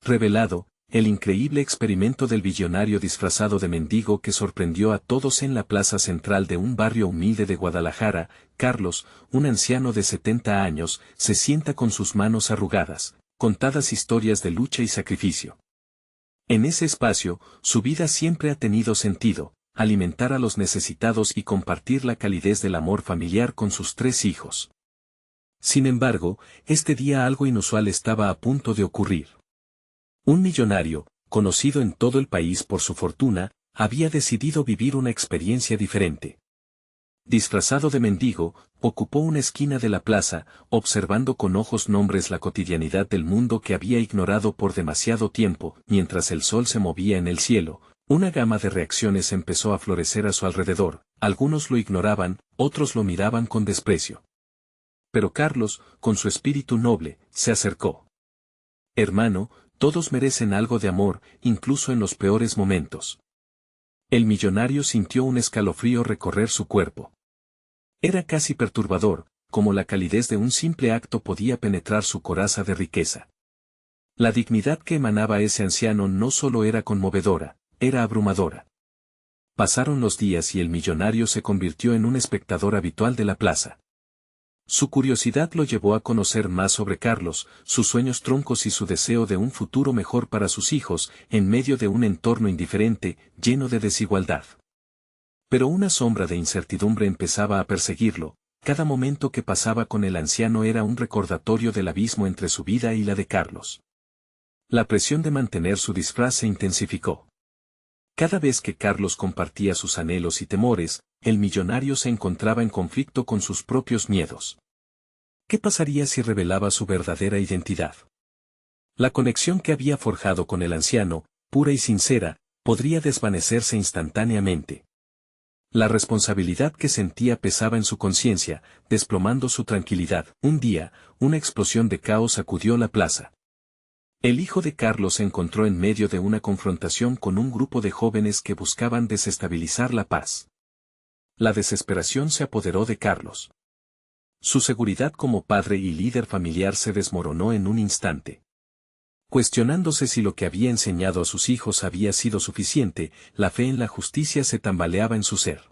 revelado, el increíble experimento del billonario disfrazado de mendigo que sorprendió a todos en la plaza central de un barrio humilde de Guadalajara. Carlos, un anciano de 70 años, se sienta con sus manos arrugadas, contadas historias de lucha y sacrificio. En ese espacio, su vida siempre ha tenido sentido, alimentar a los necesitados y compartir la calidez del amor familiar con sus 3 hijos. Sin embargo, este día algo inusual estaba a punto de ocurrir. Un millonario, conocido en todo el país por su fortuna, había decidido vivir una experiencia diferente. Disfrazado de mendigo, ocupó una esquina de la plaza, observando con ojos nombres la cotidianidad del mundo que había ignorado por demasiado tiempo. Mientras el sol se movía en el cielo, una gama de reacciones empezó a florecer a su alrededor. Algunos lo ignoraban, otros lo miraban con desprecio. Pero Carlos, con su espíritu noble, se acercó. Hermano, todos merecen algo de amor, incluso en los peores momentos. El millonario sintió un escalofrío recorrer su cuerpo. Era casi perturbador, como la calidez de un simple acto podía penetrar su coraza de riqueza. La dignidad que emanaba ese anciano no solo era conmovedora, era abrumadora. Pasaron los días y el millonario se convirtió en un espectador habitual de la plaza. Su curiosidad lo llevó a conocer más sobre Carlos, sus sueños truncos y su deseo de un futuro mejor para sus hijos, en medio de un entorno indiferente, lleno de desigualdad. Pero una sombra de incertidumbre empezaba a perseguirlo. Cada momento que pasaba con el anciano era un recordatorio del abismo entre su vida y la de Carlos. La presión de mantener su disfraz se intensificó. Cada vez que Carlos compartía sus anhelos y temores, el millonario se encontraba en conflicto con sus propios miedos. ¿Qué pasaría si revelaba su verdadera identidad? La conexión que había forjado con el anciano, pura y sincera, podría desvanecerse instantáneamente. La responsabilidad que sentía pesaba en su conciencia, desplomando su tranquilidad. Un día, una explosión de caos sacudió la plaza. El hijo de Carlos se encontró en medio de una confrontación con un grupo de jóvenes que buscaban desestabilizar la paz. La desesperación se apoderó de Carlos. Su seguridad como padre y líder familiar se desmoronó en un instante. Cuestionándose si lo que había enseñado a sus hijos había sido suficiente, la fe en la justicia se tambaleaba en su ser.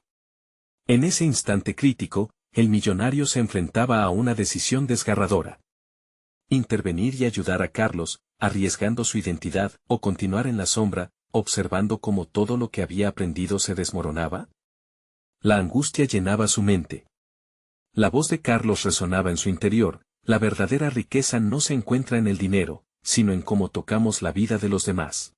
En ese instante crítico, el millonario se enfrentaba a una decisión desgarradora. Intervenir y ayudar a Carlos, arriesgando su identidad, o continuar en la sombra, observando cómo todo lo que había aprendido se desmoronaba. La angustia llenaba su mente. La voz de Carlos resonaba en su interior: la verdadera riqueza no se encuentra en el dinero, sino en cómo tocamos la vida de los demás.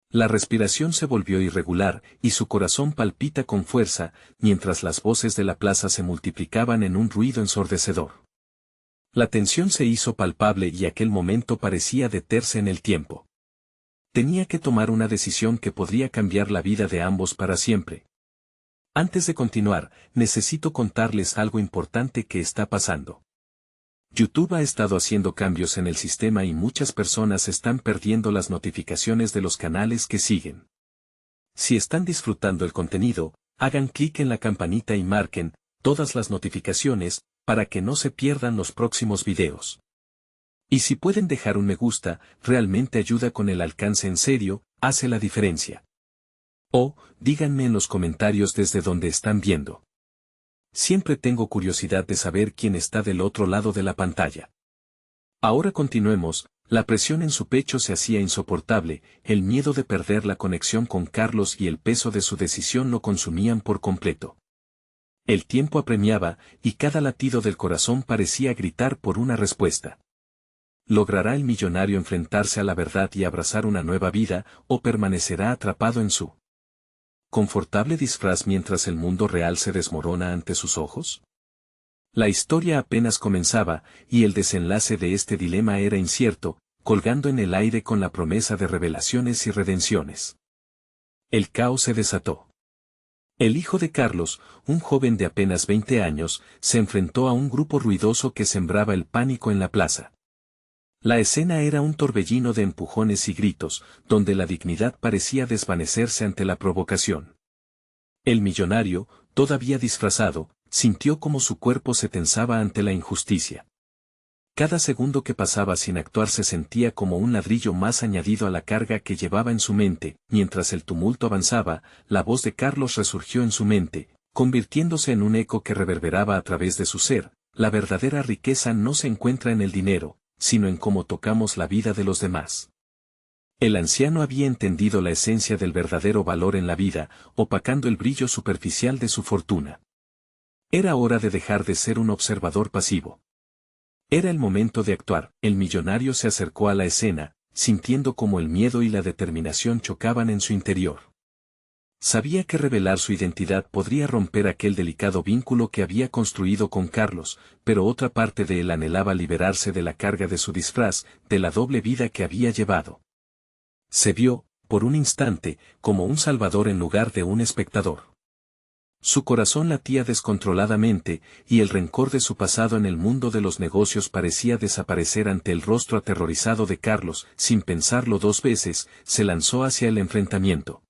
La respiración se volvió irregular, y su corazón palpita con fuerza, mientras las voces de la plaza se multiplicaban en un ruido ensordecedor. La tensión se hizo palpable y aquel momento parecía detenerse en el tiempo. Tenía que tomar una decisión que podría cambiar la vida de ambos para siempre. Antes de continuar, necesito contarles algo importante que está pasando. YouTube ha estado haciendo cambios en el sistema y muchas personas están perdiendo las notificaciones de los canales que siguen. Si están disfrutando el contenido, hagan clic en la campanita y marquen todas las notificaciones, para que no se pierdan los próximos videos. Y si pueden dejar un me gusta, realmente ayuda con el alcance, en serio, hace la diferencia. O, díganme en los comentarios desde donde están viendo. Siempre tengo curiosidad de saber quién está del otro lado de la pantalla. Ahora continuemos. La presión en su pecho se hacía insoportable, el miedo de perder la conexión con Carlos y el peso de su decisión lo consumían por completo. El tiempo apremiaba, y cada latido del corazón parecía gritar por una respuesta. ¿Logrará el millonario enfrentarse a la verdad y abrazar una nueva vida, o permanecerá atrapado en su confortable disfraz mientras el mundo real se desmorona ante sus ojos? La historia apenas comenzaba, y el desenlace de este dilema era incierto, colgando en el aire con la promesa de revelaciones y redenciones. El caos se desató. El hijo de Carlos, un joven de apenas 20 años, se enfrentó a un grupo ruidoso que sembraba el pánico en la plaza. La escena era un torbellino de empujones y gritos, donde la dignidad parecía desvanecerse ante la provocación. El millonario, todavía disfrazado, sintió como su cuerpo se tensaba ante la injusticia. Cada segundo que pasaba sin actuar se sentía como un ladrillo más añadido a la carga que llevaba en su mente. Mientras el tumulto avanzaba, la voz de Carlos resurgió en su mente, convirtiéndose en un eco que reverberaba a través de su ser. La verdadera riqueza no se encuentra en el dinero, sino en cómo tocamos la vida de los demás. El anciano había entendido la esencia del verdadero valor en la vida, opacando el brillo superficial de su fortuna. Era hora de dejar de ser un observador pasivo. Era el momento de actuar. El millonario se acercó a la escena, sintiendo cómo el miedo y la determinación chocaban en su interior. Sabía que revelar su identidad podría romper aquel delicado vínculo que había construido con Carlos, pero otra parte de él anhelaba liberarse de la carga de su disfraz, de la doble vida que había llevado. Se vio, por un instante, como un salvador en lugar de un espectador. Su corazón latía descontroladamente, y el rencor de su pasado en el mundo de los negocios parecía desaparecer ante el rostro aterrorizado de Carlos. Sin pensarlo dos veces, se lanzó hacia el enfrentamiento.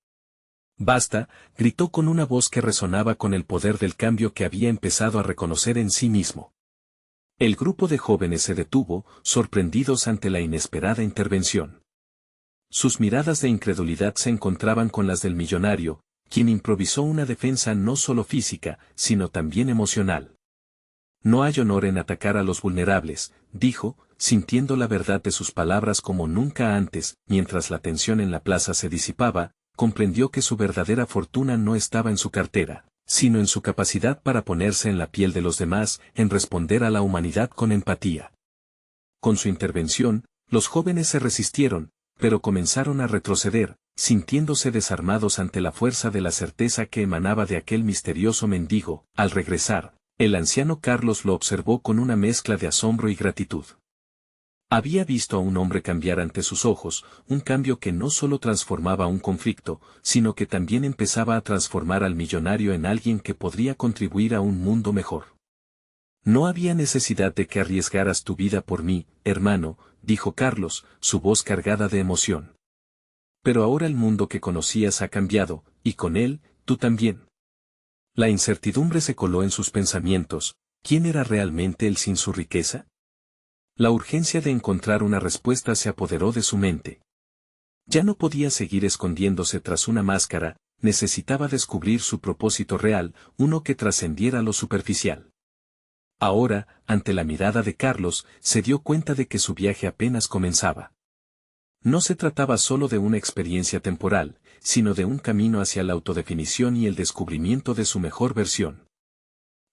«Basta», gritó con una voz que resonaba con el poder del cambio que había empezado a reconocer en sí mismo. El grupo de jóvenes se detuvo, sorprendidos ante la inesperada intervención. Sus miradas de incredulidad se encontraban con las del millonario, quien improvisó una defensa no solo física, sino también emocional. «No hay honor en atacar a los vulnerables», dijo, sintiendo la verdad de sus palabras como nunca antes. Mientras la tensión en la plaza se disipaba, comprendió que su verdadera fortuna no estaba en su cartera, sino en su capacidad para ponerse en la piel de los demás, en responder a la humanidad con empatía. Con su intervención, los jóvenes se resistieron, pero comenzaron a retroceder, sintiéndose desarmados ante la fuerza de la certeza que emanaba de aquel misterioso mendigo. Al regresar, el anciano Carlos lo observó con una mezcla de asombro y gratitud. Había visto a un hombre cambiar ante sus ojos, un cambio que no solo transformaba un conflicto, sino que también empezaba a transformar al millonario en alguien que podría contribuir a un mundo mejor. «No había necesidad de que arriesgaras tu vida por mí, hermano», dijo Carlos, su voz cargada de emoción. «Pero ahora el mundo que conocías ha cambiado, y con él, tú también». La incertidumbre se coló en sus pensamientos. ¿Quién era realmente él sin su riqueza? La urgencia de encontrar una respuesta se apoderó de su mente. Ya no podía seguir escondiéndose tras una máscara, necesitaba descubrir su propósito real, uno que trascendiera lo superficial. Ahora, ante la mirada de Carlos, se dio cuenta de que su viaje apenas comenzaba. No se trataba solo de una experiencia temporal, sino de un camino hacia la autodefinición y el descubrimiento de su mejor versión.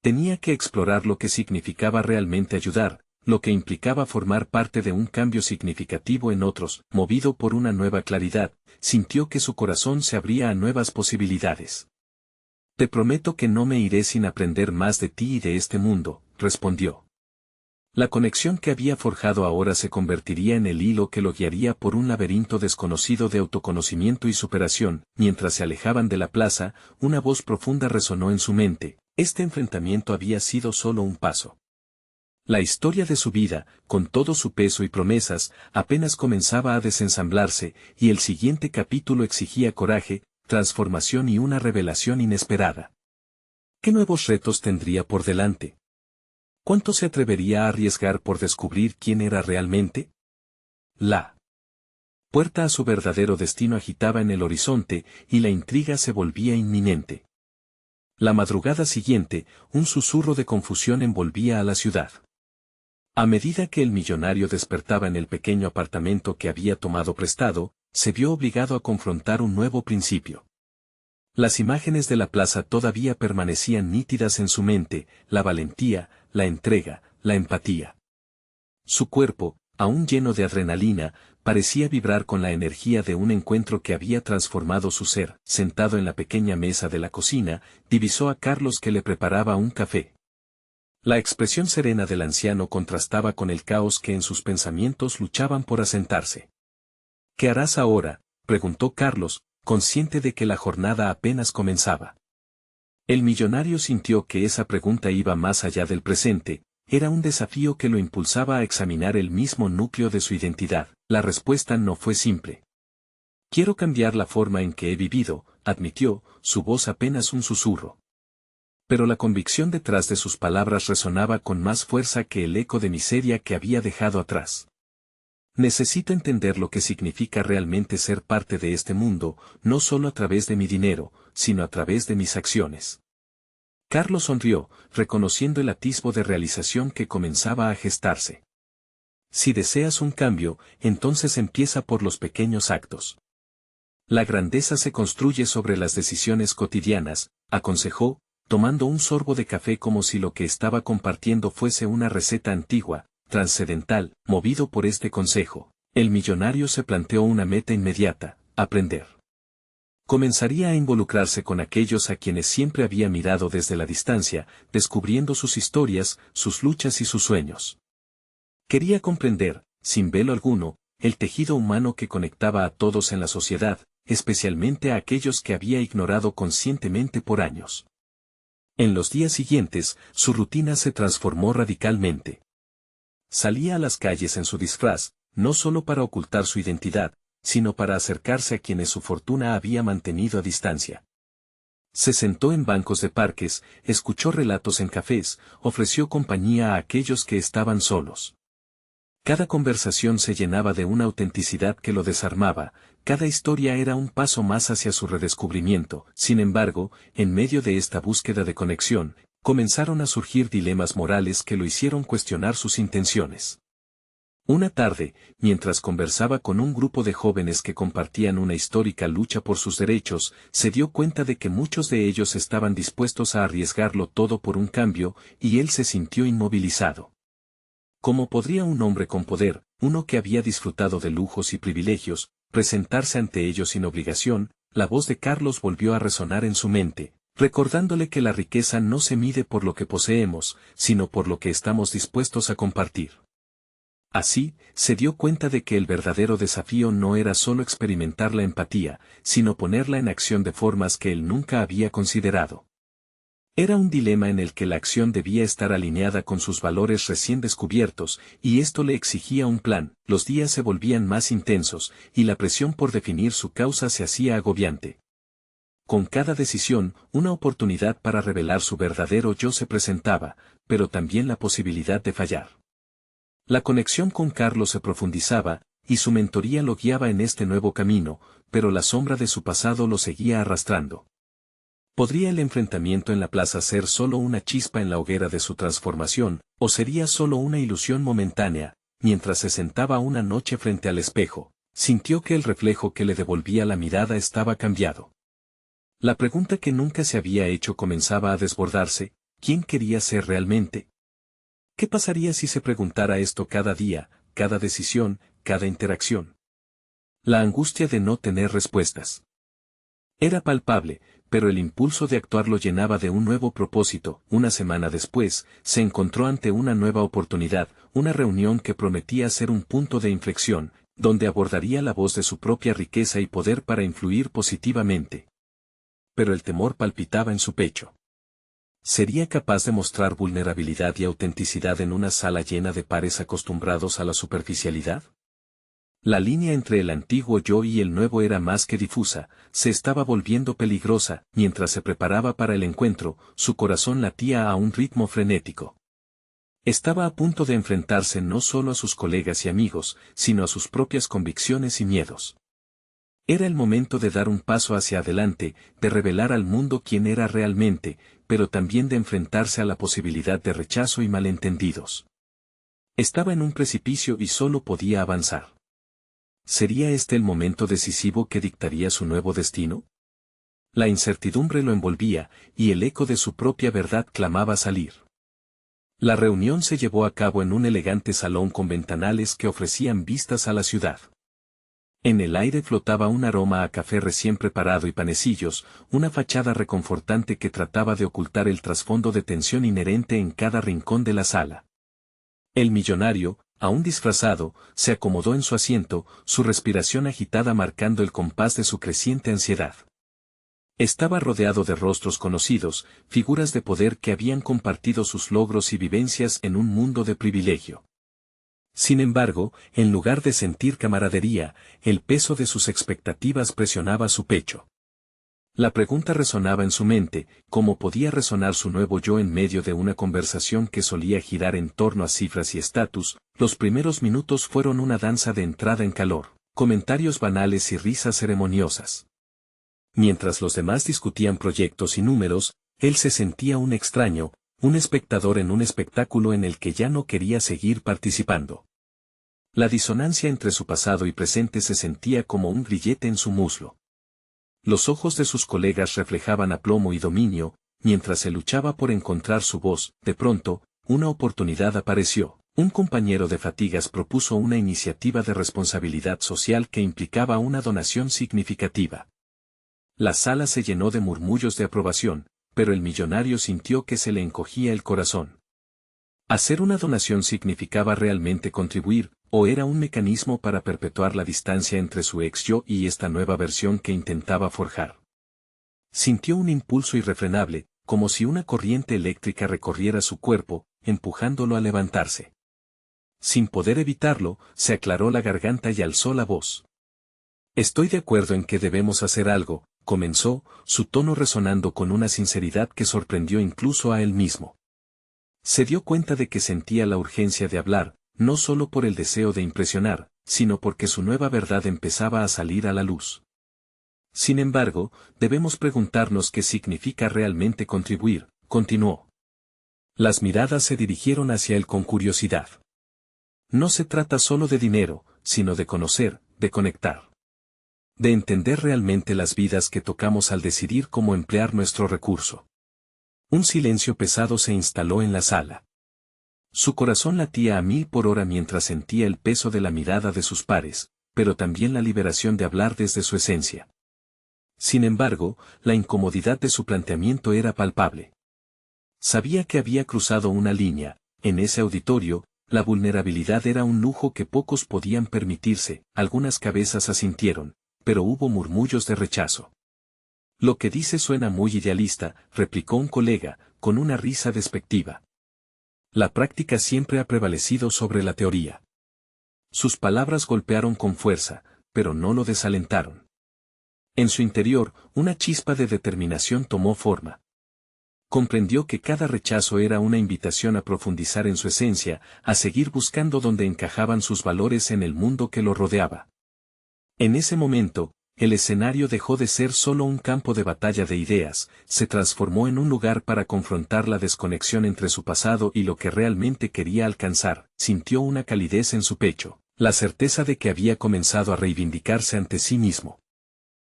Tenía que explorar lo que significaba realmente ayudar, lo que implicaba formar parte de un cambio significativo en otros. Movido por una nueva claridad, sintió que su corazón se abría a nuevas posibilidades. «Te prometo que no me iré sin aprender más de ti y de este mundo», respondió. La conexión que había forjado ahora se convertiría en el hilo que lo guiaría por un laberinto desconocido de autoconocimiento y superación. Mientras se alejaban de la plaza, una voz profunda resonó en su mente. Este enfrentamiento había sido solo un paso. La historia de su vida, con todo su peso y promesas, apenas comenzaba a desensamblarse, y el siguiente capítulo exigía coraje, transformación y una revelación inesperada. ¿Qué nuevos retos tendría por delante? ¿Cuánto se atrevería a arriesgar por descubrir quién era realmente? La puerta a su verdadero destino agitaba en el horizonte, y la intriga se volvía inminente. La madrugada siguiente, un susurro de confusión envolvía a la ciudad. A medida que el millonario despertaba en el pequeño apartamento que había tomado prestado, se vio obligado a confrontar un nuevo principio. Las imágenes de la plaza todavía permanecían nítidas en su mente: la valentía, la entrega, la empatía. Su cuerpo, aún lleno de adrenalina, parecía vibrar con la energía de un encuentro que había transformado su ser. Sentado en la pequeña mesa de la cocina, divisó a Carlos que le preparaba un café. La expresión serena del anciano contrastaba con el caos que en sus pensamientos luchaban por asentarse. «¿Qué harás ahora?», preguntó Carlos, consciente de que la jornada apenas comenzaba. El millonario sintió que esa pregunta iba más allá del presente, era un desafío que lo impulsaba a examinar el mismo núcleo de su identidad. La respuesta no fue simple. «Quiero cambiar la forma en que he vivido», admitió, su voz apenas un susurro. Pero la convicción detrás de sus palabras resonaba con más fuerza que el eco de miseria que había dejado atrás. Necesito entender lo que significa realmente ser parte de este mundo, no solo a través de mi dinero, sino a través de mis acciones. Carlos sonrió, reconociendo el atisbo de realización que comenzaba a gestarse. Si deseas un cambio, entonces empieza por los pequeños actos. La grandeza se construye sobre las decisiones cotidianas, aconsejó, tomando un sorbo de café como si lo que estaba compartiendo fuese una receta antigua, trascendental. Movido por este consejo, el millonario se planteó una meta inmediata: aprender. Comenzaría a involucrarse con aquellos a quienes siempre había mirado desde la distancia, descubriendo sus historias, sus luchas y sus sueños. Quería comprender, sin velo alguno, el tejido humano que conectaba a todos en la sociedad, especialmente a aquellos que había ignorado conscientemente por años. En los días siguientes, su rutina se transformó radicalmente. Salía a las calles en su disfraz, no solo para ocultar su identidad, sino para acercarse a quienes su fortuna había mantenido a distancia. Se sentó en bancos de parques, escuchó relatos en cafés, ofreció compañía a aquellos que estaban solos. Cada conversación se llenaba de una autenticidad que lo desarmaba, cada historia era un paso más hacia su redescubrimiento. Sin embargo, en medio de esta búsqueda de conexión, comenzaron a surgir dilemas morales que lo hicieron cuestionar sus intenciones. Una tarde, mientras conversaba con un grupo de jóvenes que compartían una histórica lucha por sus derechos, se dio cuenta de que muchos de ellos estaban dispuestos a arriesgarlo todo por un cambio, y él se sintió inmovilizado. ¿Cómo podría un hombre con poder, uno que había disfrutado de lujos y privilegios, presentarse ante ellos sin obligación? La voz de Carlos volvió a resonar en su mente, recordándole que la riqueza no se mide por lo que poseemos, sino por lo que estamos dispuestos a compartir. Así, se dio cuenta de que el verdadero desafío no era solo experimentar la empatía, sino ponerla en acción de formas que él nunca había considerado. Era un dilema en el que la acción debía estar alineada con sus valores recién descubiertos, y esto le exigía un plan. Los días se volvían más intensos, y la presión por definir su causa se hacía agobiante. Con cada decisión, una oportunidad para revelar su verdadero yo se presentaba, pero también la posibilidad de fallar. La conexión con Carlos se profundizaba, y su mentoría lo guiaba en este nuevo camino, pero la sombra de su pasado lo seguía arrastrando. ¿Podría el enfrentamiento en la plaza ser solo una chispa en la hoguera de su transformación, o sería solo una ilusión momentánea? Mientras se sentaba una noche frente al espejo, sintió que el reflejo que le devolvía la mirada estaba cambiado. La pregunta que nunca se había hecho comenzaba a desbordarse: ¿quién quería ser realmente? ¿Qué pasaría si se preguntara esto cada día, cada decisión, cada interacción? La angustia de no tener respuestas era palpable, pero el impulso de actuar lo llenaba de un nuevo propósito. Una semana después, se encontró ante una nueva oportunidad, una reunión que prometía ser un punto de inflexión, donde abordaría la voz de su propia riqueza y poder para influir positivamente. Pero el temor palpitaba en su pecho. ¿Sería capaz de mostrar vulnerabilidad y autenticidad en una sala llena de pares acostumbrados a la superficialidad? La línea entre el antiguo yo y el nuevo era más que difusa, se estaba volviendo peligrosa. Mientras se preparaba para el encuentro, su corazón latía a un ritmo frenético. Estaba a punto de enfrentarse no solo a sus colegas y amigos, sino a sus propias convicciones y miedos. Era el momento de dar un paso hacia adelante, de revelar al mundo quién era realmente, pero también de enfrentarse a la posibilidad de rechazo y malentendidos. Estaba en un precipicio y solo podía avanzar. ¿Sería este el momento decisivo que dictaría su nuevo destino? La incertidumbre lo envolvía, y el eco de su propia verdad clamaba salir. La reunión se llevó a cabo en un elegante salón con ventanales que ofrecían vistas a la ciudad. En el aire flotaba un aroma a café recién preparado y panecillos, una fachada reconfortante que trataba de ocultar el trasfondo de tensión inherente en cada rincón de la sala. El millonario, aún disfrazado, se acomodó en su asiento, su respiración agitada marcando el compás de su creciente ansiedad. Estaba rodeado de rostros conocidos, figuras de poder que habían compartido sus logros y vivencias en un mundo de privilegio. Sin embargo, en lugar de sentir camaradería, el peso de sus expectativas presionaba su pecho. La pregunta resonaba en su mente, ¿cómo podía resonar su nuevo yo en medio de una conversación que solía girar en torno a cifras y estatus? Los primeros minutos fueron una danza de entrada en calor, comentarios banales y risas ceremoniosas. Mientras los demás discutían proyectos y números, él se sentía un extraño, un espectador en un espectáculo en el que ya no quería seguir participando. La disonancia entre su pasado y presente se sentía como un grillete en su muslo. Los ojos de sus colegas reflejaban aplomo y dominio, mientras se luchaba por encontrar su voz. De pronto, una oportunidad apareció. Un compañero de fatigas propuso una iniciativa de responsabilidad social que implicaba una donación significativa. La sala se llenó de murmullos de aprobación, pero el millonario sintió que se le encogía el corazón. ¿Hacer una donación significaba realmente contribuir, o era un mecanismo para perpetuar la distancia entre su ex yo y esta nueva versión que intentaba forjar? Sintió un impulso irrefrenable, como si una corriente eléctrica recorriera su cuerpo, empujándolo a levantarse. Sin poder evitarlo, se aclaró la garganta y alzó la voz. Estoy de acuerdo en que debemos hacer algo, comenzó, su tono resonando con una sinceridad que sorprendió incluso a él mismo. Se dio cuenta de que sentía la urgencia de hablar, no solo por el deseo de impresionar, sino porque su nueva verdad empezaba a salir a la luz. Sin embargo, debemos preguntarnos qué significa realmente contribuir, continuó. Las miradas se dirigieron hacia él con curiosidad. No se trata solo de dinero, sino de conocer, de conectar. De entender realmente las vidas que tocamos al decidir cómo emplear nuestro recurso. Un silencio pesado se instaló en la sala. Su corazón latía a 1000 por hora mientras sentía el peso de la mirada de sus pares, pero también la liberación de hablar desde su esencia. Sin embargo, la incomodidad de su planteamiento era palpable. Sabía que había cruzado una línea. En ese auditorio, la vulnerabilidad era un lujo que pocos podían permitirse. Algunas cabezas asintieron, pero hubo murmullos de rechazo. Lo que dice suena muy idealista, replicó un colega, con una risa despectiva. La práctica siempre ha prevalecido sobre la teoría. Sus palabras golpearon con fuerza, pero no lo desalentaron. En su interior, una chispa de determinación tomó forma. Comprendió que cada rechazo era una invitación a profundizar en su esencia, a seguir buscando donde encajaban sus valores en el mundo que lo rodeaba. En ese momento, el escenario dejó de ser solo un campo de batalla de ideas, se transformó en un lugar para confrontar la desconexión entre su pasado y lo que realmente quería alcanzar. Sintió una calidez en su pecho, la certeza de que había comenzado a reivindicarse ante sí mismo.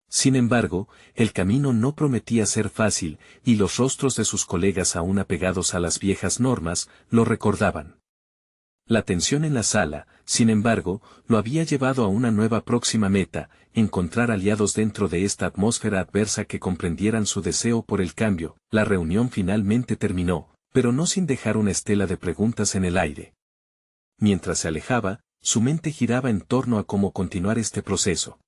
Sin embargo, el camino no prometía ser fácil, y los rostros de sus colegas aún apegados a las viejas normas, lo recordaban. La tensión en la sala, sin embargo, lo había llevado a una nueva próxima meta, encontrar aliados dentro de esta atmósfera adversa que comprendieran su deseo por el cambio. La reunión finalmente terminó, pero no sin dejar una estela de preguntas en el aire. Mientras se alejaba, su mente giraba en torno a cómo continuar este proceso.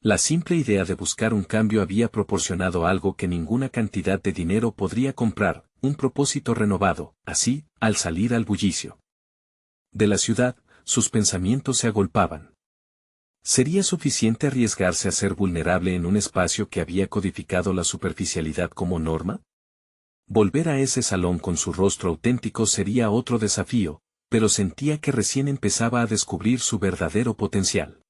La simple idea de buscar un cambio había proporcionado algo que ninguna cantidad de dinero podría comprar, un propósito renovado. Así, al salir al bullicio de la ciudad, sus pensamientos se agolpaban. ¿Sería suficiente arriesgarse a ser vulnerable en un espacio que había codificado la superficialidad como norma? Volver a ese salón con su rostro auténtico sería otro desafío, pero sentía que recién empezaba a descubrir su verdadero potencial.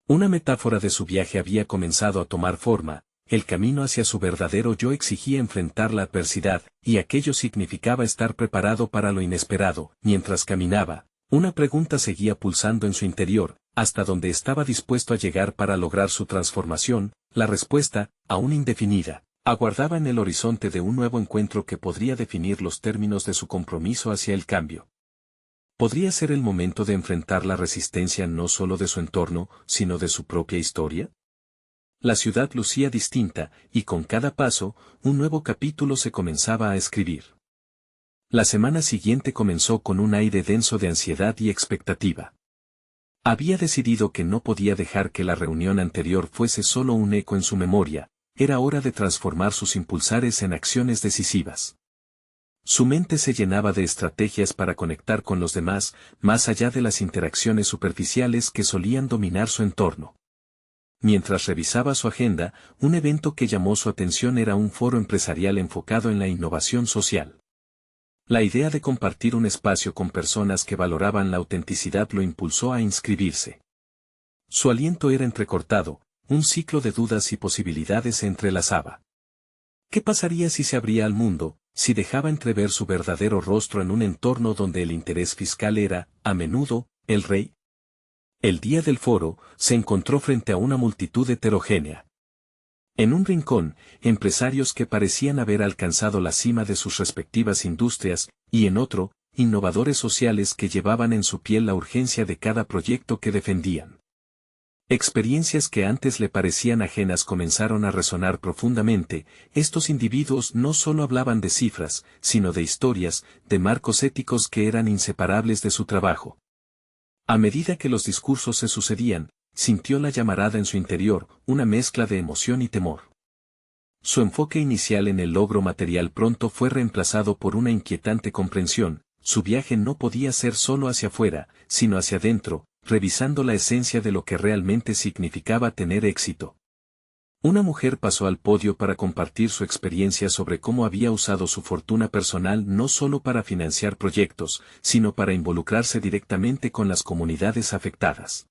Una metáfora de su viaje había comenzado a tomar forma. El camino hacia su verdadero yo exigía enfrentar la adversidad, y aquello significaba estar preparado para lo inesperado. Mientras caminaba, una pregunta seguía pulsando en su interior, ¿hasta dónde estaba dispuesto a llegar para lograr su transformación? La respuesta, aún indefinida, aguardaba en el horizonte de un nuevo encuentro que podría definir los términos de su compromiso hacia el cambio. ¿Podría ser el momento de enfrentar la resistencia no solo de su entorno, sino de su propia historia? La ciudad lucía distinta, y con cada paso, un nuevo capítulo se comenzaba a escribir. La semana siguiente comenzó con un aire denso de ansiedad y expectativa. Había decidido que no podía dejar que la reunión anterior fuese solo un eco en su memoria, era hora de transformar sus impulsares en acciones decisivas. Su mente se llenaba de estrategias para conectar con los demás, más allá de las interacciones superficiales que solían dominar su entorno. Mientras revisaba su agenda, un evento que llamó su atención era un foro empresarial enfocado en la innovación social. La idea de compartir un espacio con personas que valoraban la autenticidad lo impulsó a inscribirse. Su aliento era entrecortado, un ciclo de dudas y posibilidades se entrelazaba. ¿Qué pasaría si se abría al mundo, si dejaba entrever su verdadero rostro en un entorno donde el interés fiscal era, a menudo, el rey? El día del foro, se encontró frente a una multitud heterogénea. En un rincón, empresarios que parecían haber alcanzado la cima de sus respectivas industrias, y en otro, innovadores sociales que llevaban en su piel la urgencia de cada proyecto que defendían. Experiencias que antes le parecían ajenas comenzaron a resonar profundamente. Estos individuos no solo hablaban de cifras, sino de historias, de marcos éticos que eran inseparables de su trabajo. A medida que los discursos se sucedían, sintió la llamarada en su interior, una mezcla de emoción y temor. Su enfoque inicial en el logro material pronto fue reemplazado por una inquietante comprensión. Su viaje no podía ser solo hacia afuera, sino hacia adentro, revisando la esencia de lo que realmente significaba tener éxito. Una mujer pasó al podio para compartir su experiencia sobre cómo había usado su fortuna personal no solo para financiar proyectos, sino para involucrarse directamente con las comunidades afectadas.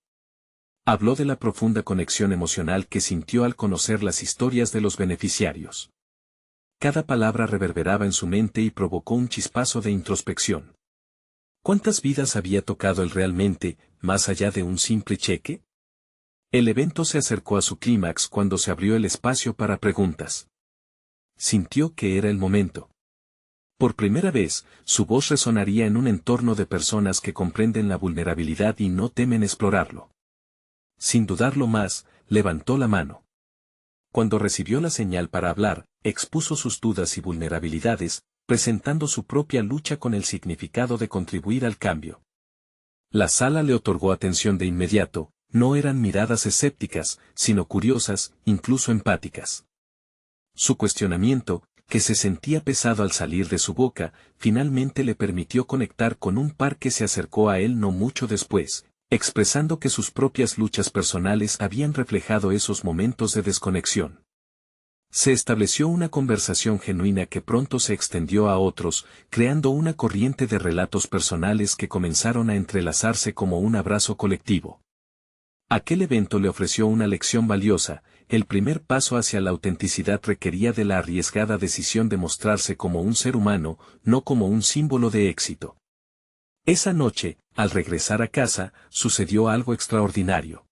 Habló de la profunda conexión emocional que sintió al conocer las historias de los beneficiarios. Cada palabra reverberaba en su mente y provocó un chispazo de introspección. ¿Cuántas vidas había tocado él realmente, más allá de un simple cheque? El evento se acercó a su clímax cuando se abrió el espacio para preguntas. Sintió que era el momento. Por primera vez, su voz resonaría en un entorno de personas que comprenden la vulnerabilidad y no temen explorarlo. Sin dudarlo más, levantó la mano. Cuando recibió la señal para hablar, expuso sus dudas y vulnerabilidades, presentando su propia lucha con el significado de contribuir al cambio. La sala le otorgó atención de inmediato. No eran miradas escépticas, sino curiosas, incluso empáticas. Su cuestionamiento, que se sentía pesado al salir de su boca, finalmente le permitió conectar con un par que se acercó a él no mucho después, expresando que sus propias luchas personales habían reflejado esos momentos de desconexión. Se estableció una conversación genuina que pronto se extendió a otros, creando una corriente de relatos personales que comenzaron a entrelazarse como un abrazo colectivo. Aquel evento le ofreció una lección valiosa. El primer paso hacia la autenticidad requería de la arriesgada decisión de mostrarse como un ser humano, no como un símbolo de éxito. Esa noche, al regresar a casa, sucedió algo extraordinario.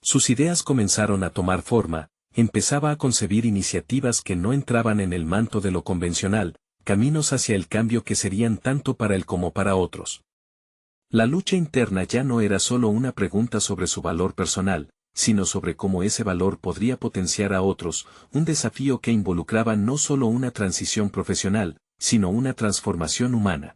Sus ideas comenzaron a tomar forma, empezaba a concebir iniciativas que no entraban en el manto de lo convencional, caminos hacia el cambio que serían tanto para él como para otros. La lucha interna ya no era solo una pregunta sobre su valor personal, sino sobre cómo ese valor podría potenciar a otros, un desafío que involucraba no solo una transición profesional, sino una transformación humana.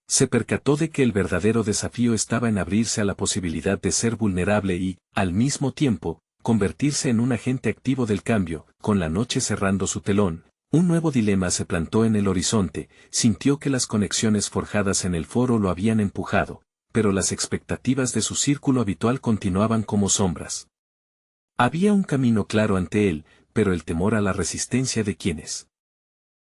Se percató de que el verdadero desafío estaba en abrirse a la posibilidad de ser vulnerable y, al mismo tiempo, convertirse en un agente activo del cambio. Con la noche cerrando su telón, un nuevo dilema se plantó en el horizonte. Sintió que las conexiones forjadas en el foro lo habían empujado, pero las expectativas de su círculo habitual continuaban como sombras. Había un camino claro ante él, pero el temor a la resistencia de quienes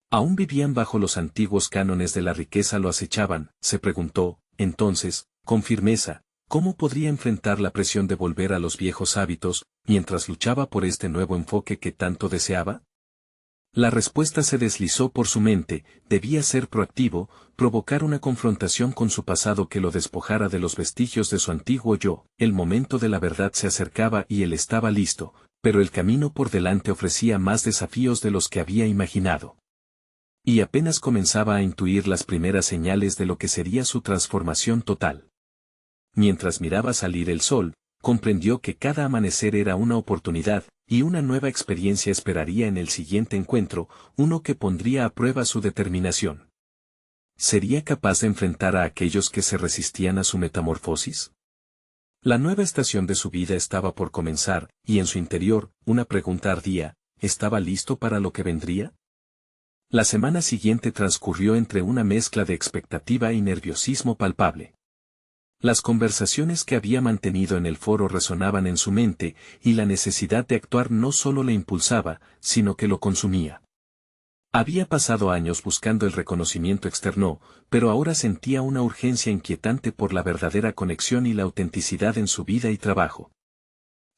aún vivían bajo los antiguos cánones de la riqueza lo acechaban. Se preguntó, entonces, con firmeza, ¿cómo podría enfrentar la presión de volver a los viejos hábitos, mientras luchaba por este nuevo enfoque que tanto deseaba? La respuesta se deslizó por su mente. Debía ser proactivo, provocar una confrontación con su pasado que lo despojara de los vestigios de su antiguo yo. El momento de la verdad se acercaba y él estaba listo, pero el camino por delante ofrecía más desafíos de los que había imaginado. Y apenas comenzaba a intuir las primeras señales de lo que sería su transformación total. Mientras miraba salir el sol, comprendió que cada amanecer era una oportunidad, y una nueva experiencia esperaría en el siguiente encuentro, uno que pondría a prueba su determinación. ¿Sería capaz de enfrentar a aquellos que se resistían a su metamorfosis? La nueva estación de su vida estaba por comenzar, y en su interior, una pregunta ardía: ¿estaba listo para lo que vendría? La semana siguiente transcurrió entre una mezcla de expectativa y nerviosismo palpable. Las conversaciones que había mantenido en el foro resonaban en su mente, y la necesidad de actuar no solo le impulsaba, sino que lo consumía. Había pasado años buscando el reconocimiento externo, pero ahora sentía una urgencia inquietante por la verdadera conexión y la autenticidad en su vida y trabajo.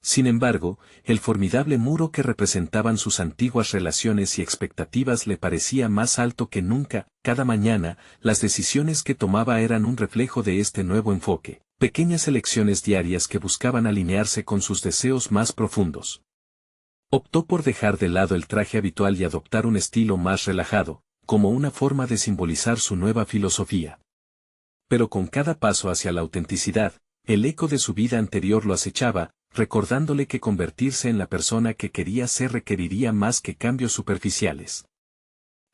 Sin embargo, el formidable muro que representaban sus antiguas relaciones y expectativas le parecía más alto que nunca. Cada mañana, las decisiones que tomaba eran un reflejo de este nuevo enfoque, pequeñas elecciones diarias que buscaban alinearse con sus deseos más profundos. Optó por dejar de lado el traje habitual y adoptar un estilo más relajado, como una forma de simbolizar su nueva filosofía. Pero con cada paso hacia la autenticidad, el eco de su vida anterior lo acechaba, recordándole que convertirse en la persona que quería ser requeriría más que cambios superficiales.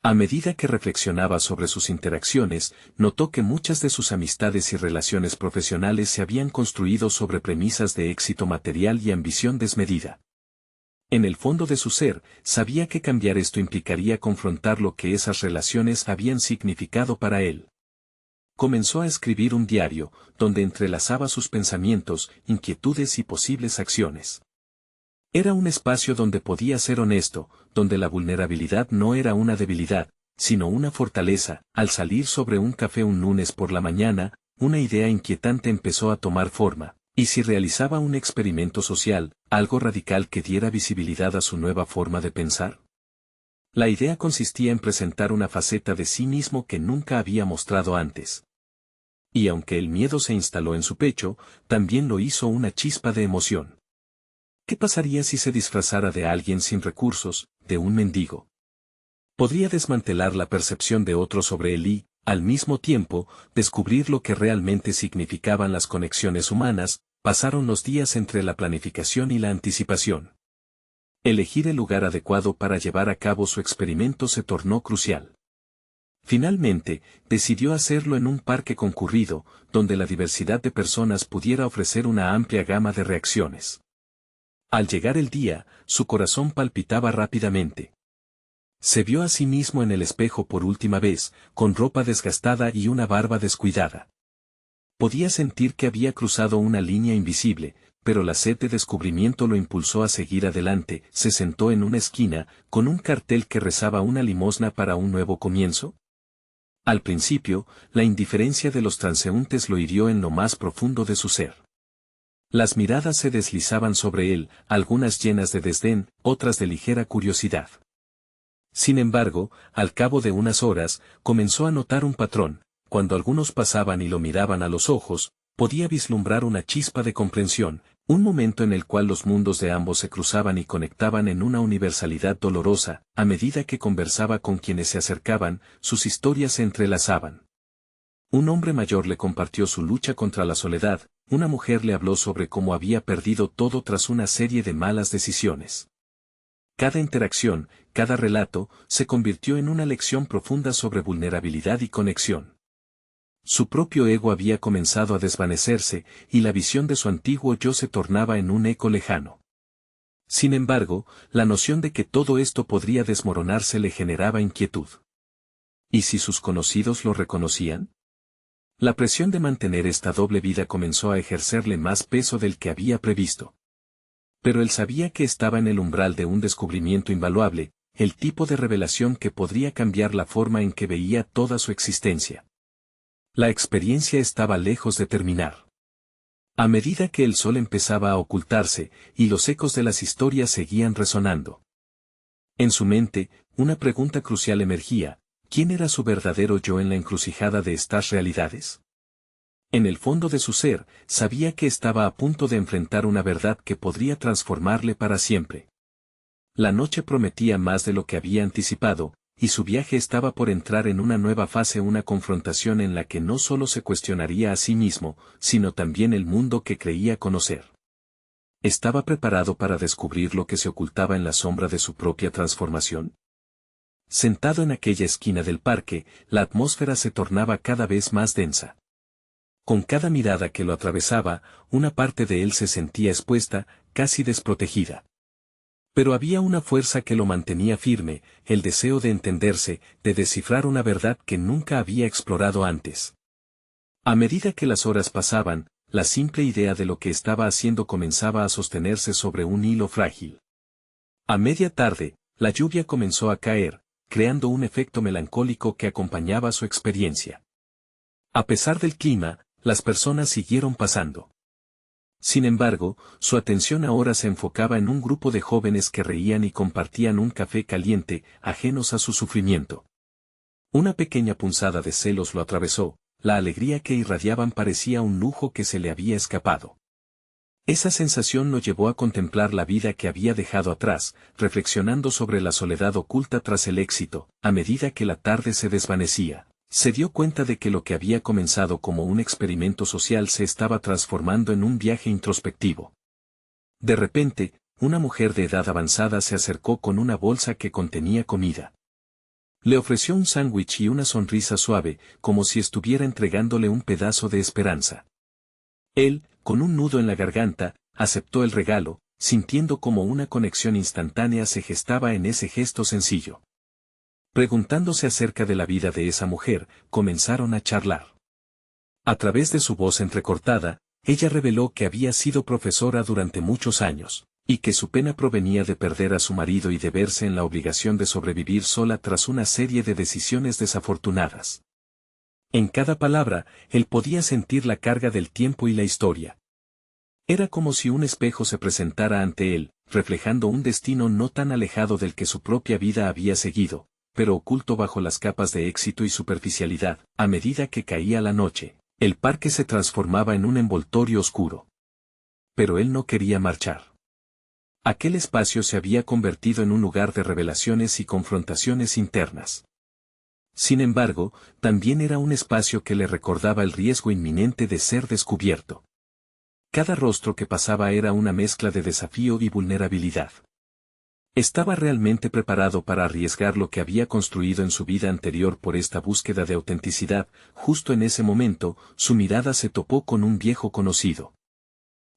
A medida que reflexionaba sobre sus interacciones, notó que muchas de sus amistades y relaciones profesionales se habían construido sobre premisas de éxito material y ambición desmedida. En el fondo de su ser, sabía que cambiar esto implicaría confrontar lo que esas relaciones habían significado para él. Comenzó a escribir un diario, donde entrelazaba sus pensamientos, inquietudes y posibles acciones. Era un espacio donde podía ser honesto, donde la vulnerabilidad no era una debilidad, sino una fortaleza. Al salir sobre un café un lunes por la mañana, una idea inquietante empezó a tomar forma. ¿Y si realizaba un experimento social, algo radical que diera visibilidad a su nueva forma de pensar? La idea consistía en presentar una faceta de sí mismo que nunca había mostrado antes. Y aunque el miedo se instaló en su pecho, también lo hizo una chispa de emoción. ¿Qué pasaría si se disfrazara de alguien sin recursos, de un mendigo? Podría desmantelar la percepción de otros sobre él y, al mismo tiempo, descubrir lo que realmente significaban las conexiones humanas. Pasaron los días entre la planificación y la anticipación. Elegir el lugar adecuado para llevar a cabo su experimento se tornó crucial. Finalmente, decidió hacerlo en un parque concurrido, donde la diversidad de personas pudiera ofrecer una amplia gama de reacciones. Al llegar el día, su corazón palpitaba rápidamente. Se vio a sí mismo en el espejo por última vez, con ropa desgastada y una barba descuidada. Podía sentir que había cruzado una línea invisible, pero la sed de descubrimiento lo impulsó a seguir adelante. Se sentó en una esquina, con un cartel que rezaba una limosna para un nuevo comienzo. Al principio, la indiferencia de los transeúntes lo hirió en lo más profundo de su ser. Las miradas se deslizaban sobre él, algunas llenas de desdén, otras de ligera curiosidad. Sin embargo, al cabo de unas horas, comenzó a notar un patrón. Cuando algunos pasaban y lo miraban a los ojos, podía vislumbrar una chispa de comprensión, un momento en el cual los mundos de ambos se cruzaban y conectaban en una universalidad dolorosa. A medida que conversaba con quienes se acercaban, sus historias se entrelazaban. Un hombre mayor le compartió su lucha contra la soledad, una mujer le habló sobre cómo había perdido todo tras una serie de malas decisiones. Cada interacción, cada relato, se convirtió en una lección profunda sobre vulnerabilidad y conexión. Su propio ego había comenzado a desvanecerse, y la visión de su antiguo yo se tornaba en un eco lejano. Sin embargo, la noción de que todo esto podría desmoronarse le generaba inquietud. ¿Y si sus conocidos lo reconocían? La presión de mantener esta doble vida comenzó a ejercerle más peso del que había previsto. Pero él sabía que estaba en el umbral de un descubrimiento invaluable, el tipo de revelación que podría cambiar la forma en que veía toda su existencia. La experiencia estaba lejos de terminar. A medida que el sol empezaba a ocultarse, y los ecos de las historias seguían resonando. En su mente, una pregunta crucial emergía: ¿quién era su verdadero yo en la encrucijada de estas realidades? En el fondo de su ser, sabía que estaba a punto de enfrentar una verdad que podría transformarle para siempre. La noche prometía más de lo que había anticipado, y su viaje estaba por entrar en una nueva fase, una confrontación en la que no solo se cuestionaría a sí mismo, sino también el mundo que creía conocer. ¿Estaba preparado para descubrir lo que se ocultaba en la sombra de su propia transformación? Sentado en aquella esquina del parque, la atmósfera se tornaba cada vez más densa. Con cada mirada que lo atravesaba, una parte de él se sentía expuesta, casi desprotegida. Pero había una fuerza que lo mantenía firme, el deseo de entenderse, de descifrar una verdad que nunca había explorado antes. A medida que las horas pasaban, la simple idea de lo que estaba haciendo comenzaba a sostenerse sobre un hilo frágil. A media tarde, la lluvia comenzó a caer, creando un efecto melancólico que acompañaba su experiencia. A pesar del clima, las personas siguieron pasando. Sin embargo, su atención ahora se enfocaba en un grupo de jóvenes que reían y compartían un café caliente, ajenos a su sufrimiento. Una pequeña punzada de celos lo atravesó, la alegría que irradiaban parecía un lujo que se le había escapado. Esa sensación lo llevó a contemplar la vida que había dejado atrás, reflexionando sobre la soledad oculta tras el éxito. A medida que la tarde se desvanecía, se dio cuenta de que lo que había comenzado como un experimento social se estaba transformando en un viaje introspectivo. De repente, una mujer de edad avanzada se acercó con una bolsa que contenía comida. Le ofreció un sándwich y una sonrisa suave, como si estuviera entregándole un pedazo de esperanza. Él, con un nudo en la garganta, aceptó el regalo, sintiendo como una conexión instantánea se gestaba en ese gesto sencillo. Preguntándose acerca de la vida de esa mujer, comenzaron a charlar. A través de su voz entrecortada, ella reveló que había sido profesora durante muchos años, y que su pena provenía de perder a su marido y de verse en la obligación de sobrevivir sola tras una serie de decisiones desafortunadas. En cada palabra, él podía sentir la carga del tiempo y la historia. Era como si un espejo se presentara ante él, reflejando un destino no tan alejado del que su propia vida había seguido, pero oculto bajo las capas de éxito y superficialidad. A medida que caía la noche, el parque se transformaba en un envoltorio oscuro. Pero él no quería marchar. Aquel espacio se había convertido en un lugar de revelaciones y confrontaciones internas. Sin embargo, también era un espacio que le recordaba el riesgo inminente de ser descubierto. Cada rostro que pasaba era una mezcla de desafío y vulnerabilidad. ¿Estaba realmente preparado para arriesgar lo que había construido en su vida anterior por esta búsqueda de autenticidad? Justo en ese momento, su mirada se topó con un viejo conocido.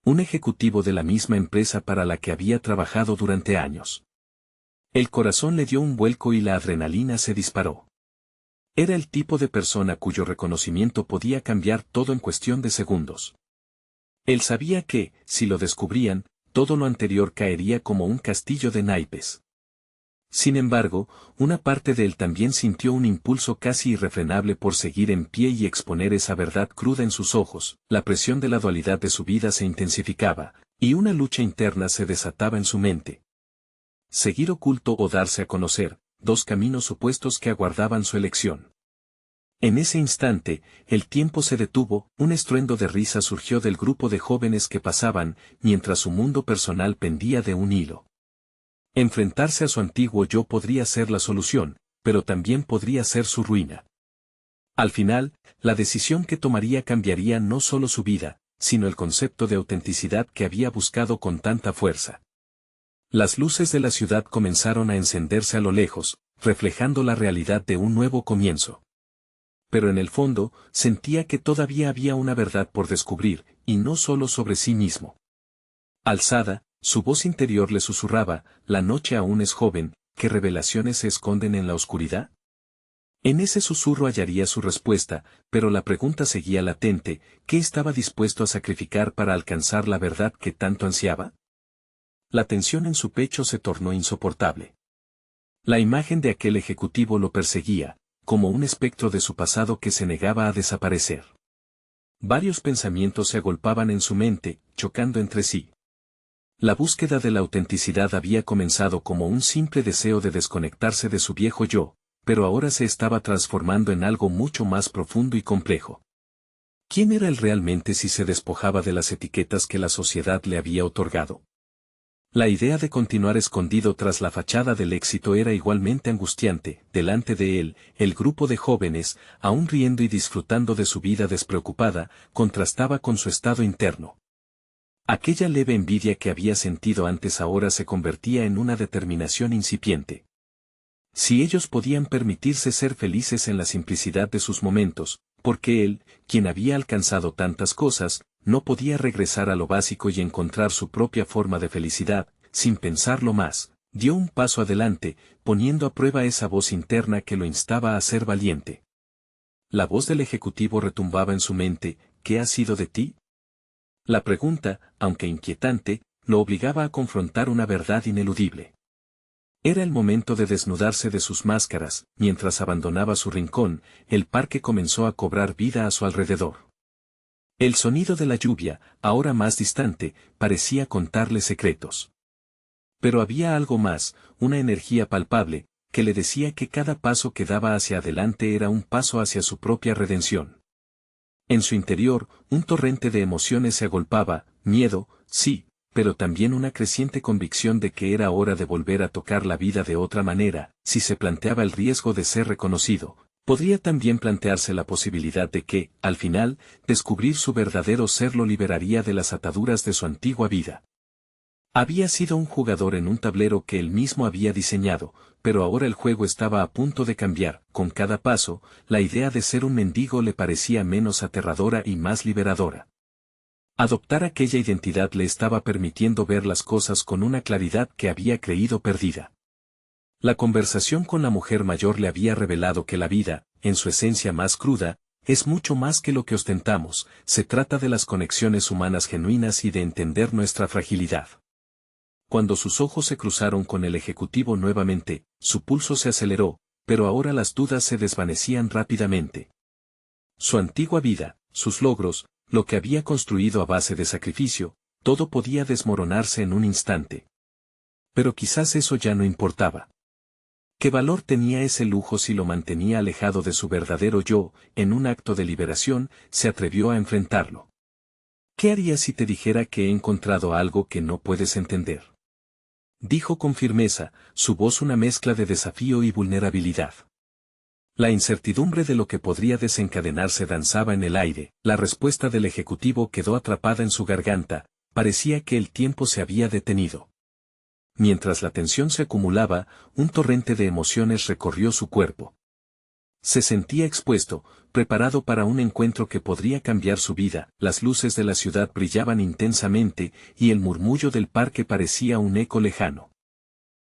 Un ejecutivo de la misma empresa para la que había trabajado durante años. El corazón le dio un vuelco y la adrenalina se disparó. Era el tipo de persona cuyo reconocimiento podía cambiar todo en cuestión de segundos. Él sabía que, si lo descubrían, todo lo anterior caería como un castillo de naipes. Sin embargo, una parte de él también sintió un impulso casi irrefrenable por seguir en pie y exponer esa verdad cruda en sus ojos. La presión de la dualidad de su vida se intensificaba, y una lucha interna se desataba en su mente. Seguir oculto o darse a conocer, dos caminos opuestos que aguardaban su elección. En ese instante, el tiempo se detuvo, un estruendo de risa surgió del grupo de jóvenes que pasaban, mientras su mundo personal pendía de un hilo. Enfrentarse a su antiguo yo podría ser la solución, pero también podría ser su ruina. Al final, la decisión que tomaría cambiaría no solo su vida, sino el concepto de autenticidad que había buscado con tanta fuerza. Las luces de la ciudad comenzaron a encenderse a lo lejos, reflejando la realidad de un nuevo comienzo. Pero en el fondo, sentía que todavía había una verdad por descubrir, y no solo sobre sí mismo. Alzada, su voz interior le susurraba, la noche aún es joven, ¿qué revelaciones se esconden en la oscuridad? En ese susurro hallaría su respuesta, pero la pregunta seguía latente, ¿qué estaba dispuesto a sacrificar para alcanzar la verdad que tanto ansiaba? La tensión en su pecho se tornó insoportable. La imagen de aquel ejecutivo lo perseguía, como un espectro de su pasado que se negaba a desaparecer. Varios pensamientos se agolpaban en su mente, chocando entre sí. La búsqueda de la autenticidad había comenzado como un simple deseo de desconectarse de su viejo yo, pero ahora se estaba transformando en algo mucho más profundo y complejo. ¿Quién era él realmente si se despojaba de las etiquetas que la sociedad le había otorgado? La idea de continuar escondido tras la fachada del éxito era igualmente angustiante. Delante de él, el grupo de jóvenes, aún riendo y disfrutando de su vida despreocupada, contrastaba con su estado interno. Aquella leve envidia que había sentido antes ahora se convertía en una determinación incipiente. Si ellos podían permitirse ser felices en la simplicidad de sus momentos, ¿por qué él, quien había alcanzado tantas cosas, no podía regresar a lo básico y encontrar su propia forma de felicidad? Sin pensarlo más, dio un paso adelante, poniendo a prueba esa voz interna que lo instaba a ser valiente. La voz del ejecutivo retumbaba en su mente, ¿qué ha sido de ti? La pregunta, aunque inquietante, lo obligaba a confrontar una verdad ineludible. Era el momento de desnudarse de sus máscaras, mientras abandonaba su rincón, el parque comenzó a cobrar vida a su alrededor. El sonido de la lluvia, ahora más distante, parecía contarle secretos. Pero había algo más, una energía palpable, que le decía que cada paso que daba hacia adelante era un paso hacia su propia redención. En su interior, un torrente de emociones se agolpaba, miedo, sí, pero también una creciente convicción de que era hora de volver a tocar la vida de otra manera. Si se planteaba el riesgo de ser reconocido, podría también plantearse la posibilidad de que, al final, descubrir su verdadero ser lo liberaría de las ataduras de su antigua vida. Había sido un jugador en un tablero que él mismo había diseñado, pero ahora el juego estaba a punto de cambiar. Con cada paso, la idea de ser un mendigo le parecía menos aterradora y más liberadora. Adoptar aquella identidad le estaba permitiendo ver las cosas con una claridad que había creído perdida. La conversación con la mujer mayor le había revelado que la vida, en su esencia más cruda, es mucho más que lo que ostentamos. Se trata de las conexiones humanas genuinas y de entender nuestra fragilidad. Cuando sus ojos se cruzaron con el ejecutivo nuevamente, su pulso se aceleró, pero ahora las dudas se desvanecían rápidamente. Su antigua vida, sus logros, lo que había construido a base de sacrificio, todo podía desmoronarse en un instante. Pero quizás eso ya no importaba. ¿Qué valor tenía ese lujo si lo mantenía alejado de su verdadero yo? En un acto de liberación, se atrevió a enfrentarlo. ¿Qué harías si te dijera que he encontrado algo que no puedes entender? Dijo con firmeza, su voz una mezcla de desafío y vulnerabilidad. La incertidumbre de lo que podría desencadenarse danzaba en el aire. La respuesta del ejecutivo quedó atrapada en su garganta, parecía que el tiempo se había detenido. Mientras la tensión se acumulaba, un torrente de emociones recorrió su cuerpo. Se sentía expuesto, preparado para un encuentro que podría cambiar su vida. Las luces de la ciudad brillaban intensamente, y el murmullo del parque parecía un eco lejano.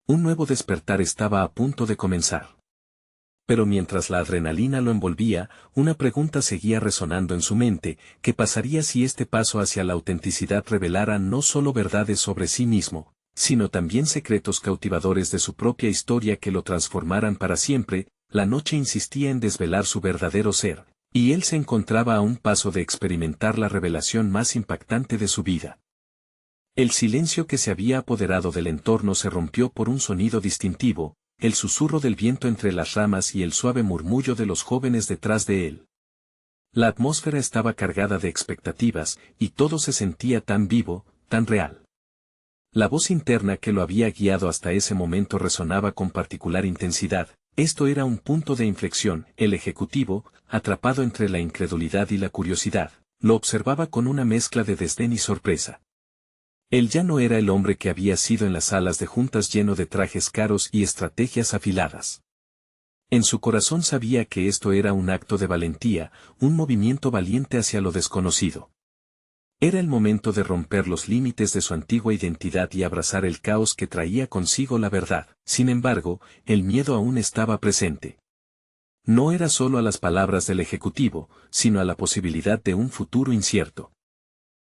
Un nuevo despertar estaba a punto de comenzar. Pero mientras la adrenalina lo envolvía, una pregunta seguía resonando en su mente: ¿qué pasaría si este paso hacia la autenticidad revelara no solo verdades sobre sí mismo, sino también secretos cautivadores de su propia historia que lo transformaran para siempre? La noche insistía en desvelar su verdadero ser, y él se encontraba a un paso de experimentar la revelación más impactante de su vida. El silencio que se había apoderado del entorno se rompió por un sonido distintivo, el susurro del viento entre las ramas y el suave murmullo de los jóvenes detrás de él. La atmósfera estaba cargada de expectativas, y todo se sentía tan vivo, tan real. La voz interna que lo había guiado hasta ese momento resonaba con particular intensidad. Esto era un punto de inflexión. El ejecutivo, atrapado entre la incredulidad y la curiosidad, lo observaba con una mezcla de desdén y sorpresa. Él ya no era el hombre que había sido en las salas de juntas lleno de trajes caros y estrategias afiladas. En su corazón sabía que esto era un acto de valentía, un movimiento valiente hacia lo desconocido. Era el momento de romper los límites de su antigua identidad y abrazar el caos que traía consigo la verdad. Sin embargo, el miedo aún estaba presente. No era solo a las palabras del ejecutivo, sino a la posibilidad de un futuro incierto.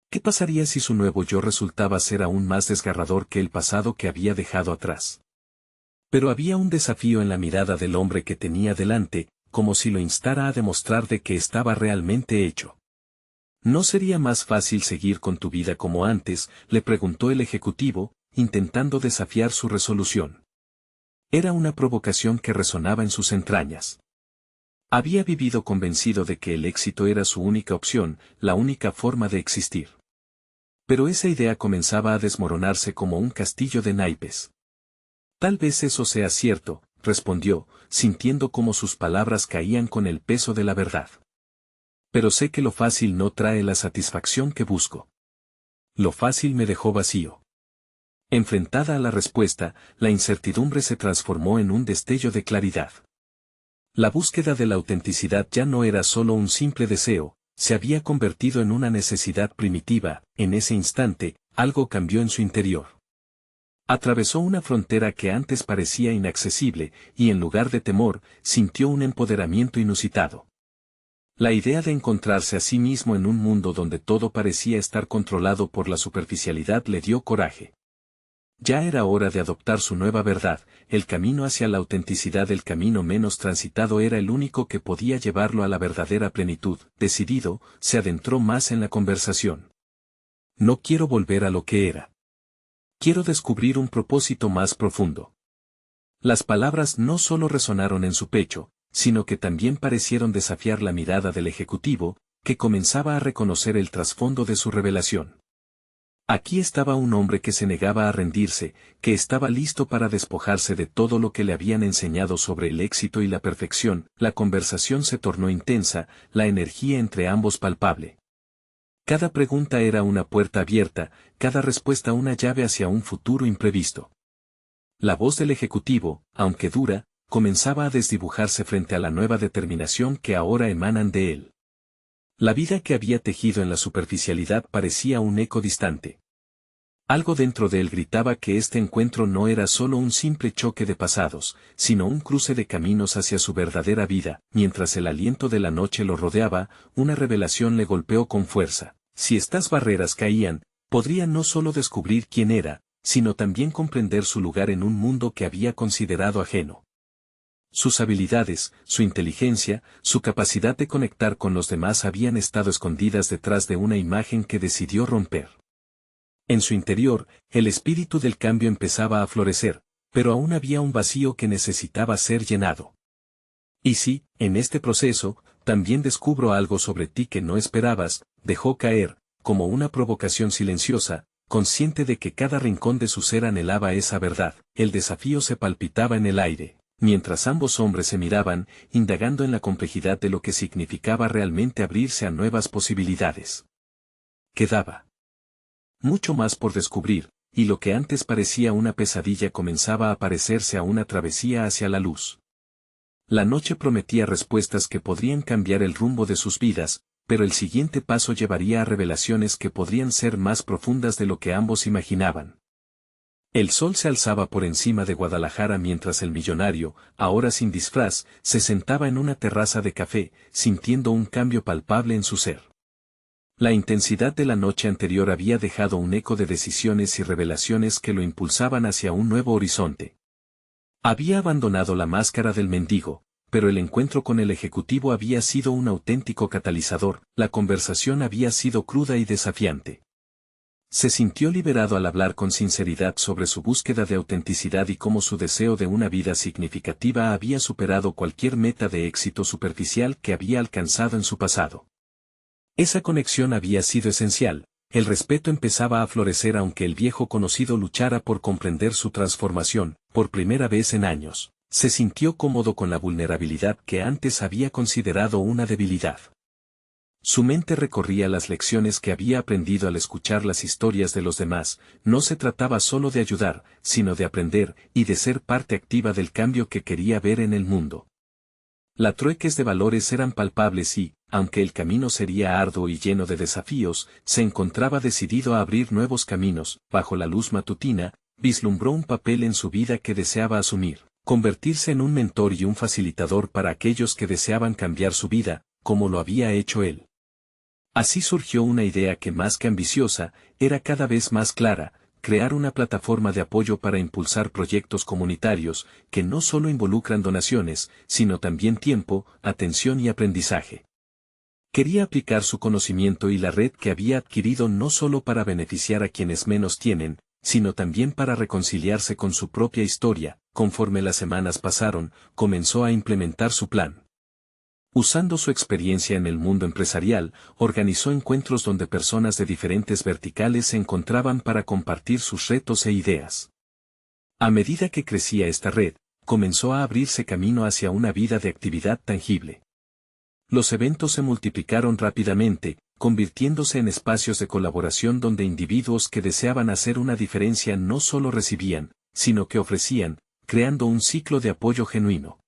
¿Qué pasaría si su nuevo yo resultaba ser aún más desgarrador que el pasado que había dejado atrás? Pero había un desafío en la mirada del hombre que tenía delante, como si lo instara a demostrar de que estaba realmente hecho. ¿No sería más fácil seguir con tu vida como antes?, le preguntó el ejecutivo, intentando desafiar su resolución. Era una provocación que resonaba en sus entrañas. Había vivido convencido de que el éxito era su única opción, la única forma de existir. Pero esa idea comenzaba a desmoronarse como un castillo de naipes. Tal vez eso sea cierto, respondió, sintiendo cómo sus palabras caían con el peso de la verdad. Pero sé que lo fácil no trae la satisfacción que busco. Lo fácil me dejó vacío. Enfrentada a la respuesta, la incertidumbre se transformó en un destello de claridad. La búsqueda de la autenticidad ya no era solo un simple deseo, se había convertido en una necesidad primitiva. En ese instante, algo cambió en su interior. Atravesó una frontera que antes parecía inaccesible, y en lugar de temor, sintió un empoderamiento inusitado. La idea de encontrarse a sí mismo en un mundo donde todo parecía estar controlado por la superficialidad le dio coraje. Ya era hora de adoptar su nueva verdad, el camino hacia la autenticidad, el camino menos transitado era el único que podía llevarlo a la verdadera plenitud. Decidido, se adentró más en la conversación. No quiero volver a lo que era. Quiero descubrir un propósito más profundo. Las palabras no solo resonaron en su pecho, sino que también parecieron desafiar la mirada del ejecutivo, que comenzaba a reconocer el trasfondo de su revelación. Aquí estaba un hombre que se negaba a rendirse, que estaba listo para despojarse de todo lo que le habían enseñado sobre el éxito y la perfección. La conversación se tornó intensa, la energía entre ambos palpable. Cada pregunta era una puerta abierta, cada respuesta una llave hacia un futuro imprevisto. La voz del ejecutivo, aunque dura, comenzaba a desdibujarse frente a la nueva determinación que ahora emanan de él. La vida que había tejido en la superficialidad parecía un eco distante. Algo dentro de él gritaba que este encuentro no era solo un simple choque de pasados, sino un cruce de caminos hacia su verdadera vida. Mientras el aliento de la noche lo rodeaba, una revelación le golpeó con fuerza. Si estas barreras caían, podría no solo descubrir quién era, sino también comprender su lugar en un mundo que había considerado ajeno. Sus habilidades, su inteligencia, su capacidad de conectar con los demás habían estado escondidas detrás de una imagen que decidió romper. En su interior, el espíritu del cambio empezaba a florecer, pero aún había un vacío que necesitaba ser llenado. Y si, en este proceso, también descubro algo sobre ti que no esperabas, dejó caer, como una provocación silenciosa, consciente de que cada rincón de su ser anhelaba esa verdad. El desafío se palpitaba en el aire, mientras ambos hombres se miraban, indagando en la complejidad de lo que significaba realmente abrirse a nuevas posibilidades. Quedaba mucho más por descubrir, y lo que antes parecía una pesadilla comenzaba a parecerse a una travesía hacia la luz. La noche prometía respuestas que podrían cambiar el rumbo de sus vidas, pero el siguiente paso llevaría a revelaciones que podrían ser más profundas de lo que ambos imaginaban. El sol se alzaba por encima de Guadalajara mientras el millonario, ahora sin disfraz, se sentaba en una terraza de café, sintiendo un cambio palpable en su ser. La intensidad de la noche anterior había dejado un eco de decisiones y revelaciones que lo impulsaban hacia un nuevo horizonte. Había abandonado la máscara del mendigo, pero el encuentro con el ejecutivo había sido un auténtico catalizador. La conversación había sido cruda y desafiante. Se sintió liberado al hablar con sinceridad sobre su búsqueda de autenticidad y cómo su deseo de una vida significativa había superado cualquier meta de éxito superficial que había alcanzado en su pasado. Esa conexión había sido esencial. El respeto empezaba a florecer aunque el viejo conocido luchara por comprender su transformación. Por primera vez en años, se sintió cómodo con la vulnerabilidad que antes había considerado una debilidad. Su mente recorría las lecciones que había aprendido al escuchar las historias de los demás. No se trataba solo de ayudar, sino de aprender y de ser parte activa del cambio que quería ver en el mundo. Las trueques de valores eran palpables y, aunque el camino sería arduo y lleno de desafíos, se encontraba decidido a abrir nuevos caminos. Bajo la luz matutina, vislumbró un papel en su vida que deseaba asumir, convertirse en un mentor y un facilitador para aquellos que deseaban cambiar su vida, como lo había hecho él. Así surgió una idea que más que ambiciosa, era cada vez más clara: crear una plataforma de apoyo para impulsar proyectos comunitarios, que no solo involucran donaciones, sino también tiempo, atención y aprendizaje. Quería aplicar su conocimiento y la red que había adquirido no solo para beneficiar a quienes menos tienen, sino también para reconciliarse con su propia historia. Conforme las semanas pasaron, comenzó a implementar su plan. Usando su experiencia en el mundo empresarial, organizó encuentros donde personas de diferentes verticales se encontraban para compartir sus retos e ideas. A medida que crecía esta red, comenzó a abrirse camino hacia una vida de actividad tangible. Los eventos se multiplicaron rápidamente, convirtiéndose en espacios de colaboración donde individuos que deseaban hacer una diferencia no solo recibían, sino que ofrecían, creando un ciclo de apoyo genuino.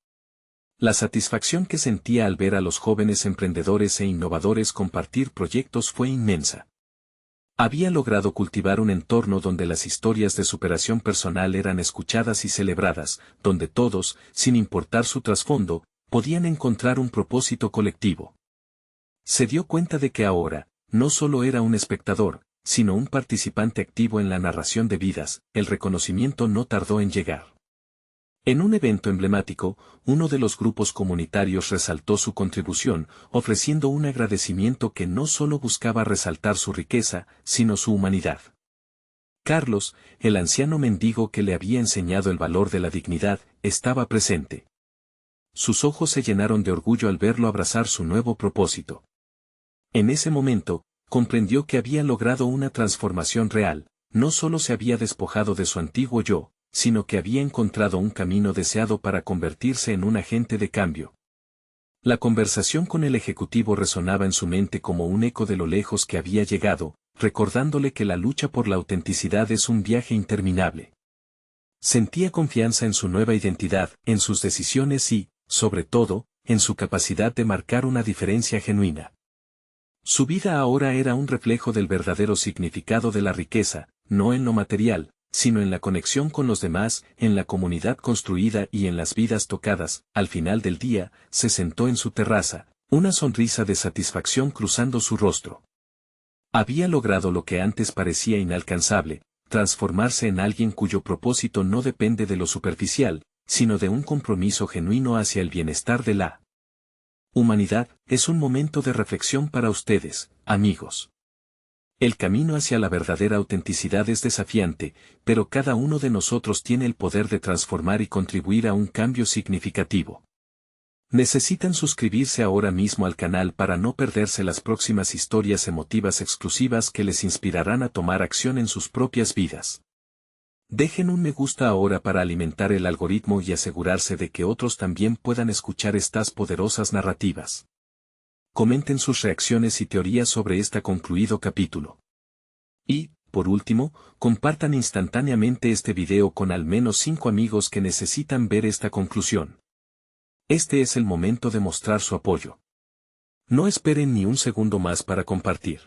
La satisfacción que sentía al ver a los jóvenes emprendedores e innovadores compartir proyectos fue inmensa. Había logrado cultivar un entorno donde las historias de superación personal eran escuchadas y celebradas, donde todos, sin importar su trasfondo, podían encontrar un propósito colectivo. Se dio cuenta de que ahora, no solo era un espectador, sino un participante activo en la narración de vidas. El reconocimiento no tardó en llegar. En un evento emblemático, uno de los grupos comunitarios resaltó su contribución, ofreciendo un agradecimiento que no solo buscaba resaltar su riqueza, sino su humanidad. Carlos, el anciano mendigo que le había enseñado el valor de la dignidad, estaba presente. Sus ojos se llenaron de orgullo al verlo abrazar su nuevo propósito. En ese momento, comprendió que había logrado una transformación real, no solo se había despojado de su antiguo yo, sino que había encontrado un camino deseado para convertirse en un agente de cambio. La conversación con el ejecutivo resonaba en su mente como un eco de lo lejos que había llegado, recordándole que la lucha por la autenticidad es un viaje interminable. Sentía confianza en su nueva identidad, en sus decisiones y, sobre todo, en su capacidad de marcar una diferencia genuina. Su vida ahora era un reflejo del verdadero significado de la riqueza, no en lo material, sino en la conexión con los demás, en la comunidad construida y en las vidas tocadas. Al final del día, se sentó en su terraza, una sonrisa de satisfacción cruzando su rostro. Había logrado lo que antes parecía inalcanzable, transformarse en alguien cuyo propósito no depende de lo superficial, sino de un compromiso genuino hacia el bienestar de la humanidad. Es un momento de reflexión para ustedes, amigos. El camino hacia la verdadera autenticidad es desafiante, pero cada uno de nosotros tiene el poder de transformar y contribuir a un cambio significativo. Necesitan suscribirse ahora mismo al canal para no perderse las próximas historias emotivas exclusivas que les inspirarán a tomar acción en sus propias vidas. Dejen un me gusta ahora para alimentar el algoritmo y asegurarse de que otros también puedan escuchar estas poderosas narrativas. Comenten sus reacciones y teorías sobre este concluido capítulo. Y, por último, compartan instantáneamente este video con al menos 5 amigos que necesitan ver esta conclusión. Este es el momento de mostrar su apoyo. No esperen ni un segundo más para compartir.